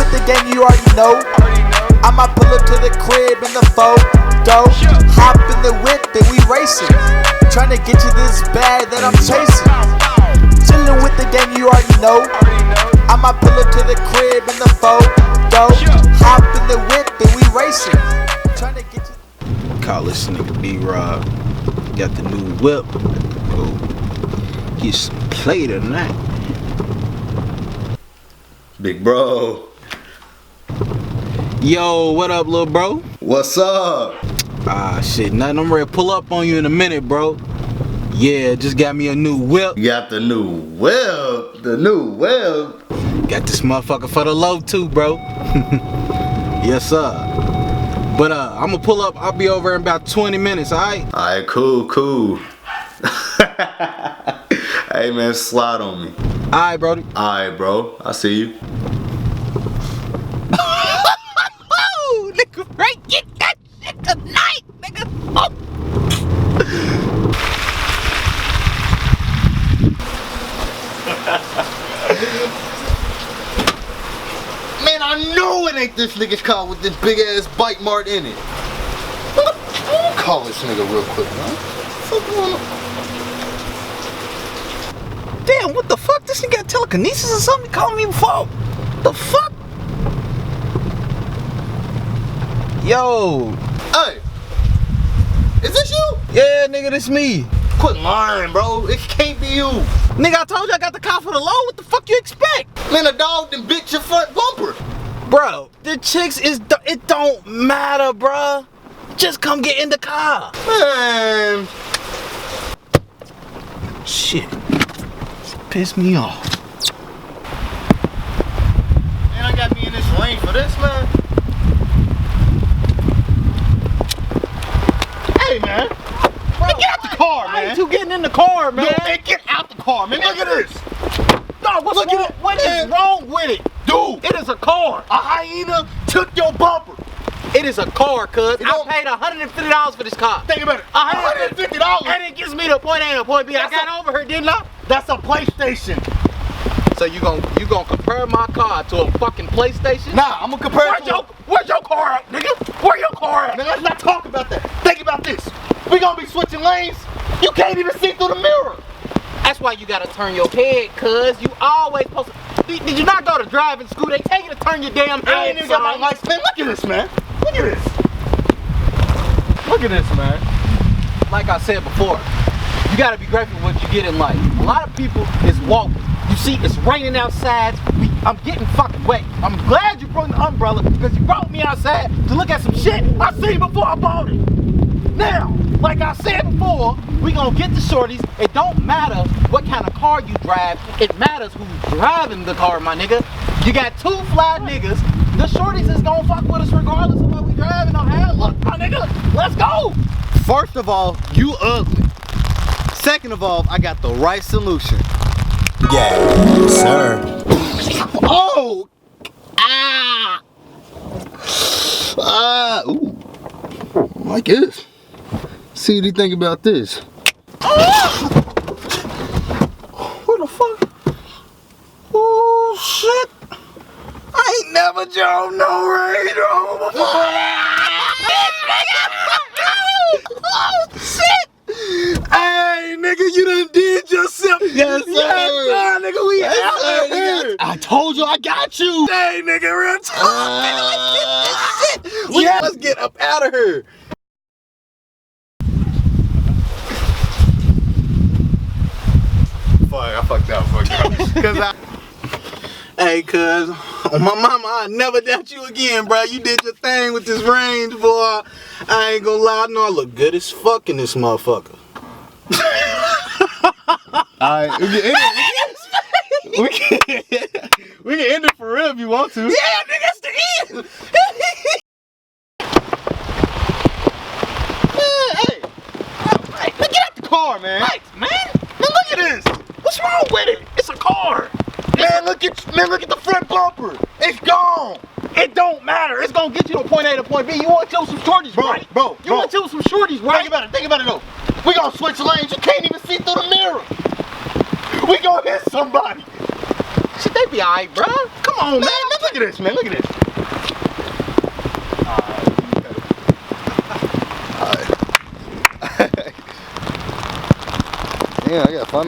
with the game, you already know. I might pull up to the crib in the photo. Hop in the whip and we racing. Tryna get you this bag that I'm chasing. Chillin' with the game, you already know. I might pull up to the crib in the photo. Hop in the whip and we racing. Tryna get you. Call this nigga B-Rob. Got the new whip. Go get some play tonight. Big bro. Yo, what up, little bro? What's up? Ah, shit, nothing. I'm ready to pull up on you in a minute, bro. Yeah, just got me a new whip. You got the new whip. The new whip. Got this motherfucker for the low, too, bro. Yes, sir. But, I'm gonna pull up. I'll be over in about 20 minutes, alright? Alright, cool. Hey, man, slide on me. Alright, brody. Alright, bro. I see you. Oh, nigga, right? Get that shit tonight, nigga. Oh. Man, I know it ain't this nigga's car with this big ass bite mark in it. I'm gonna call this nigga real quick, man. Damn, what the fuck? This nigga got telekinesis or something? Call me before. The fuck? Yo. Hey, is this you? Yeah, nigga, this me. Quit lying, bro. It can't be you. Nigga, I told you I got the car for the low. What the fuck you expect? Man, a dog done bit your front bumper. Bro, the chicks is, it don't matter, bro. Just come get in the car. Man. Shit. Piss me off. Man, I got me in this lane for this, man. Hey, man. Bro, get out the car, man. Why ain't you getting in the car, man? No, man, get out the car, man. Look at this. Dog, what is wrong with it? Dude, It is a car. a hyena took your bumper. It is a car, cuz. I don't- paid $150 for this car. Think about it. $150. $150. And it gets me to point A to point B. I got over here, didn't I? That's a PlayStation. So you gonna compare my car to a fucking PlayStation? Nah, I'm gonna compare it to Where's your car at, nigga? Where your car at? Man, let's not talk about that. Think about this. We gonna be switching lanes. You can't even see through the mirror. That's why you gotta turn your head, cuz. You always supposed to. Did you not go to driving school? They tell you to turn your damn head. I ain't even got my lights. Man, look at this, man. Look at this. Look at this, man. Like I said before, you gotta be grateful for what you get in life. A lot of people is walking. You see, it's raining outside. I'm getting fucking wet. I'm glad you brought the umbrella because you brought me outside to look at some shit I seen before I bought it. Now, like I said before, we gonna get the shorties. It don't matter what kind of car you drive. It matters who's driving the car, my nigga. You got two fly niggas. The shorties is gonna fuck with us regardless of what we driving or how. Look, my nigga, let's go. First of all, you ugly. Second of all, I got the right solution. Yeah, sir. Oh! Ooh. Like this. See what you think about this. What the fuck? Oh shit! I ain't never drove no radar before. Oh shit! Hey nigga, you done did yourself. Yes, sir. Yes, sir, nigga, we out sir, here. I told you I got you. Hey nigga, real talk. Nigga, let's get this shit. Yeah, let's get up out of here. Fuck, I fucked up. Cause Hey, cuz, on my mama, I never doubt you again, bro. You did your thing with this range, boy. I ain't gonna lie, I know I look good as fuck in this motherfucker. Alright, we can end it for real if you want to. Yeah, nigga, that's the end. Hey, get out the car, man. Right, man. Man, look at this. What's wrong with it? It's a car. Man, look at the front bumper. It's gone. It don't matter. It's gonna get you to point A to point B. You want to chill some shorties, right? Bro. You want to chill some shorties, right? Think about it though. We gonna switch lanes. You can't even see through the mirror. We gonna hit somebody. Shit, they be alright, bro. Come on, man. Look at this, man. Look at this. Alright. Yeah, I gotta find the